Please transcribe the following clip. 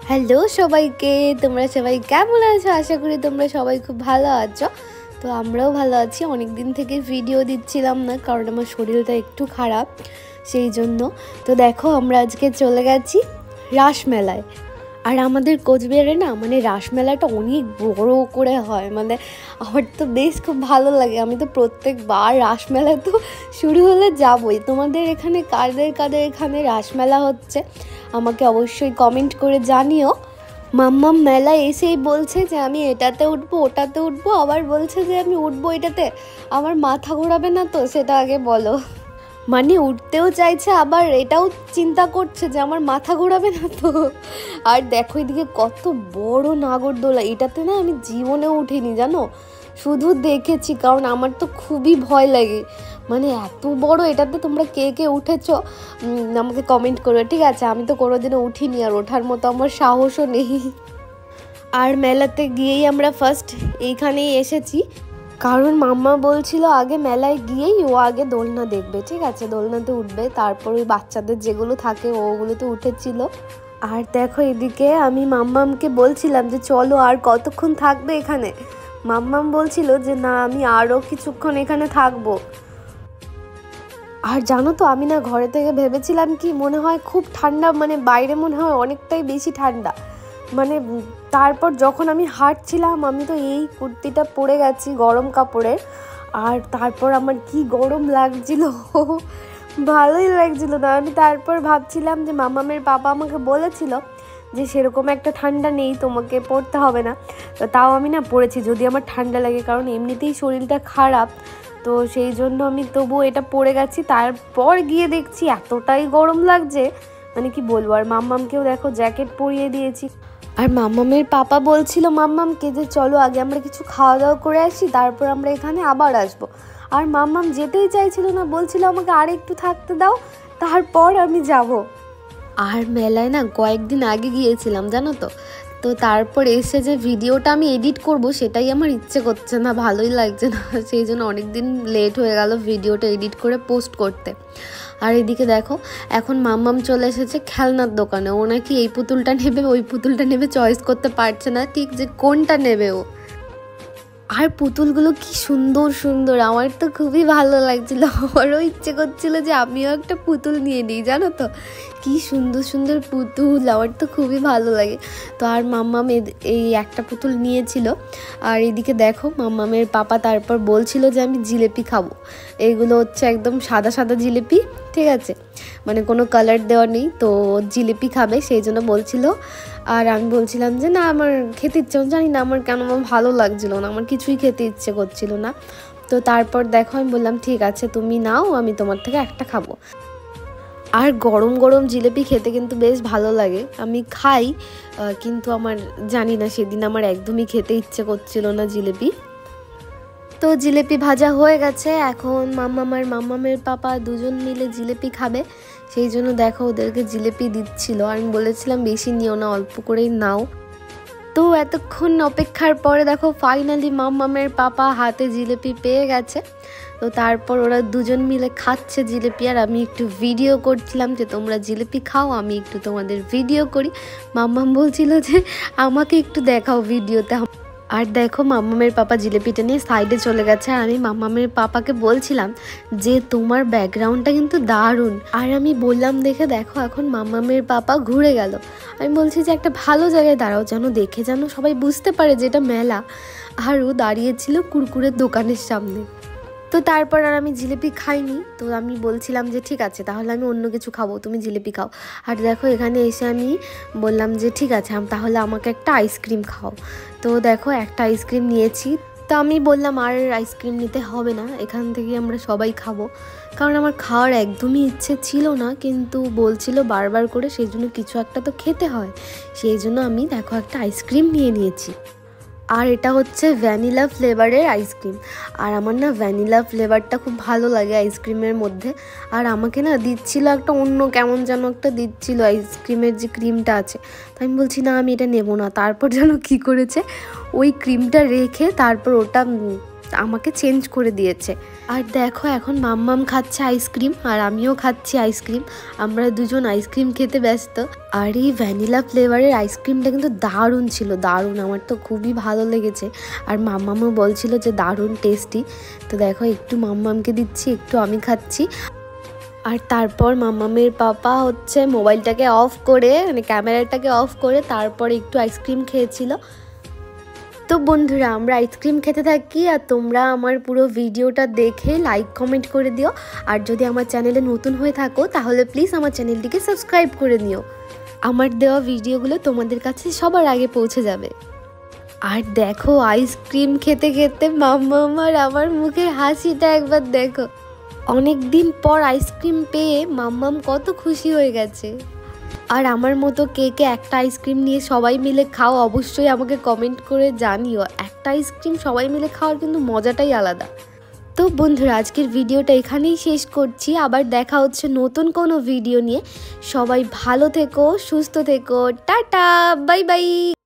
Hello সবাইকে, তোমরা সবাই কেমন আছো? আশা করি তোমরা সবাই খুব ভালো আছো। তো আমরাও ভালো আছি। অনেক দিন থেকে ভিডিও দিচ্ছিলাম না, কারণ আমার শরীরটা একটু খারাপ, সেই জন্য। তো দেখো, আমরা আজকে চলে গেছি রাসমেলায়। আর আমাদের কোচবিহারে না, মানে রাসমেলাটা অনেক বড় করে হয়, মানে আমার তো বেশ খুব ভালো লাগে। আমি তো প্রত্যেকবার রাসমেলা তো শুরু হলে যাবই। তোমাদের এখানে কাদের কাদের এখানে রাসমেলা হচ্ছে আমাকে অবশ্যই কমেন্ট করে জানিও। মাম্মাম মেলায় এসেই বলছে যে আমি এটাতে উঠবো, ওটাতে উঠবো, আবার বলছে যে আমি উঠবো এটাতে। আমার মাথা ঘোরাবে না তো, সেটা আগে বলো। মানে উঠতেও চাইছে, আবার এটাও চিন্তা করছে যে আমার মাথা ঘোরাবে না তো। আর দেখো এদিকে কত বড় নাগরদোলা, এটাতে না আমি জীবনেও উঠিনি জানো, শুধু দেখেছি, কারণ আমার তো খুবই ভয় লাগে। মানে এত বড়, এটাতে তোমরা কে কে উঠেছো আমাকে কমেন্ট করো, ঠিক আছে? আমি তো কোনোদিনও উঠিনি, আর ওঠার মতো আমার সাহসও নেই। আর মেলাতে গিয়েই আমরা ফার্স্ট এইখানেই এসেছি, কারণ মাম্মা বলছিল আগে মেলায় গিয়েই ও আগে দোলনা দেখবে, ঠিক আছে? দোলনাতে উঠবে, তারপর ওই বাচ্চাদের যেগুলো থাকে ওগুলোতে উঠেছিল। আর দেখো এদিকে আমি মাম্মামকে বলছিলাম যে চলো, আর কতক্ষণ থাকবে এখানে? মাম্মাম বলছিল যে না, আমি আরও কিছুক্ষণ এখানে থাকবো। আর জানো তো, আমি না ঘরে থেকে ভেবেছিলাম কি, মনে হয় খুব ঠান্ডা, মানে বাইরে মনে হয় অনেকটাই বেশি ঠান্ডা। মানে তারপর যখন আমি হাঁটছিলাম, আমি তো এই কুর্তিটা পরে গেছি গরম কাপড়ের, আর তারপর আমার কি গরম লাগছিল, ভালোই লাগছিল না। আমি তারপর ভাবছিলাম যে মামামের পাপা আমাকে বলেছিল যে সেরকম একটা ঠান্ডা নেই, তোমাকে পরতে হবে না। তাও আমি না পরেছি, যদি আমার ঠান্ডা লাগে, কারণ এমনিতেই শরীরটা খারাপ, তো সেই জন্য আমি তবুও এটা পরে গেছি। তারপর গিয়ে দেখছি এতটাই গরম লাগছে, মানে কি বলবো। আর মাম্মামকেও দেখো জ্যাকেট পরিয়ে দিয়েছি। আর মাম্মামের পাপা বলছিল মাম্মামকে যে চলো আগে আমরা কিছু খাওয়া দাওয়া করে আসি, তারপর আমরা এখানে আবার আসবো। আর মাম্মাম যেতেই চাইছিল না, বলছিল আমাকে আর একটু থাকতে দাও, তারপর আমি যাব। আর মেলায় না কয়েকদিন আগে গিয়েছিলাম জানো তো, তো তারপর এসে যে ভিডিওটা আমি এডিট করব সেটাই আমার ইচ্ছে করছে না, ভালোই লাগছে না, সেই জন্য অনেক দিন লেট হয়ে গেল ভিডিওটা এডিট করে পোস্ট করতে। আর এদিকে দেখো, এখন মাম্মাম চলে এসেছে খেলনার দোকানে। ও নাকি এই পুতুলটা নেবে, ওই পুতুলটা নেবে, চয়েস করতে পারছে না ঠিক যে কোনটা নেবে ও। আর পুতুলগুলো কি সুন্দর সুন্দর, আমার তো খুবই ভালো লাগছিল। আমারও ইচ্ছে করছিল যে আমিও একটা পুতুল নিয়ে নিই, জানো তো, কি সুন্দর সুন্দর পুতুল, আমার তো খুবই ভালো লাগে। তো আর মাম্মাম এই একটা পুতুল নিয়েছিল। আর এদিকে দেখো মাম্মামের পাপা তারপর বলছিল যে আমি জিলেপি খাবো। এইগুলো হচ্ছে একদম সাদা সাদা জিলেপি, ঠিক আছে, মানে কোনো কালার দেওয়া নেই, তো জিলেপি খাবে সেই জন্য বলছিল। আর আমি বলছিলাম যে না, আমার খেতে ইচ্ছে, জানি না আমার কেন আমার ভালো লাগছিল না, আমার কিছুই খেতে ইচ্ছে করছিল না। তো তারপর দেখো আমি বললাম ঠিক আছে তুমি নাও, আমি তোমার থেকে একটা খাবো। আর গরম গরম জিলেপি খেতে কিন্তু বেশ ভালো লাগে, আমি খাই, কিন্তু আমার জানি না সেদিন আমার একদমই খেতে ইচ্ছে করছিল না জিলেপি। তো জিলেপি ভাজা হয়ে গেছে, এখন মাম্মাম আর মাম্মামের পাপা দুজন মিলে জিলেপি খাবে, সেই জন্য দেখো ওদেরকে জিলেপি দিচ্ছিল। আর আমি বলেছিলাম বেশি নিও না, অল্প করেই নাও। তো এতক্ষণ অপেক্ষার পরে দেখো ফাইনালি মাম্মামের পাপা হাতে জিলেপি পেয়ে গেছে। তো তারপর ওরা দুজন মিলে খাচ্ছে জিলেপি, আর আমি একটু ভিডিও করছিলাম যে তোমরা জিলেপি খাও, আমি একটু তোমাদের ভিডিও করি। মাম্মাম বলছিল যে আমাকে একটু দেখাও ভিডিওতে। আর দেখো মাম্মামের পাপা জিলেপিটা নিয়ে সাইডে চলে গেছে, আর আমি মাম্মামের পাপাকে বলছিলাম যে তোমার ব্যাকগ্রাউন্ডটা কিন্তু দারুণ। আর আমি বললাম দেখে দেখো এখন মাম্মামের পাপা ঘুরে গেল। আমি বলছি যে একটা ভালো জায়গায় দাঁড়াও, যেন দেখে যেন সবাই বুঝতে পারে যে এটা মেলা। আর ও দাঁড়িয়েছিল কুরকুরের দোকানের সামনে। তো তারপর আর আমি জিলিপি খাইনি, তো আমি বলছিলাম যে ঠিক আছে তাহলে আমি অন্য কিছু খাবো, তুমি জিলিপি খাও। আর দেখো এখানে এসে আমি বললাম যে ঠিক আছে তাহলে আমাকে একটা আইসক্রিম খাও। তো দেখো একটা আইসক্রিম নিয়েছি। তো আমি বললাম আর আইসক্রিম নিতে হবে না, এখান থেকে আমরা সবাই খাবো, কারণ আমার খাওয়ার একদমই ইচ্ছে ছিল না, কিন্তু বলছিল বারবার করে, সেই জন্য কিছু একটা তো খেতে হয়, সেই জন্য আমি দেখো একটা আইসক্রিম নিয়ে নিয়েছি। আর এটা হচ্ছে ভ্যানিলা ফ্লেভারের আইসক্রিম। আর আমার না ভ্যানিলা ফ্লেভারটা খুব ভালো লাগে আইসক্রিমের মধ্যে। আর আমাকে না দিচ্ছিল একটা অন্য কেমন যেন একটা দিচ্ছিল আইসক্রিমের যে ক্রিমটা আছে, তো আমি বলছি না আমি এটা নেব না। তারপর যেন কি করেছে, ওই ক্রিমটা রেখে তারপর ওটা আমাকে চেঞ্জ করে দিয়েছে। আর দেখো এখন মাম্মাম খাচ্ছে আইসক্রিম আর আমিও খাচ্ছি আইসক্রিম। আমরা দুজন আইসক্রিম খেতে ব্যস্ত। আর এই ভ্যানিলা ফ্লেভারের আইসক্রিমটা কিন্তু দারুণ ছিল, দারুণ, আমার তো খুবই ভালো লেগেছে। আর মাম্মামও বলছিল যে দারুণ টেস্টি। তো দেখো একটু মাম্মামকে দিচ্ছি, একটু আমি খাচ্ছি। আর তারপর মাম্মামের পাপা হচ্ছে মোবাইলটাকে অফ করে, মানে ক্যামেরাটাকে অফ করে তারপর একটু আইসক্রিম খেয়েছিল। তো বন্ধুরা আমরা আইসক্রিম খেতে থাকি আর তোমরা আমার পুরো ভিডিওটা দেখে লাইক কমেন্ট করে দিও। আর যদি আমার চ্যানেলে নতুন হয়ে থাকো তাহলে প্লিজ আমার চ্যানেলটিকে সাবস্ক্রাইব করে নিও। আমার দেওয়া ভিডিওগুলো তোমাদের কাছে সবার আগে পৌঁছে যাবে। আর দেখো আইসক্রিম খেতে খেতে মাম্মাম আর আমার মুখের হাসিটা একবার দেখো। অনেক দিন পর আইসক্রিম পেয়ে মাম্মাম কত খুশি হয়ে গেছে। আর আমার মতো কে কে একটা আইসক্রিম নিয়ে সবাই মিলে খাও অবশ্যই আমাকে কমেন্ট করে জানিও। একটা আইসক্রিম সবাই মিলে খাওয়ার কিন্তু মজাটাই আলাদা। তো বন্ধুরা আজকের ভিডিওটা এখানেই শেষ করছি, আবার দেখা হচ্ছে নতুন কোনো ভিডিও নিয়ে। সবাই ভালো থেকো, সুস্থ থেকো, টাটা, বাই বাই।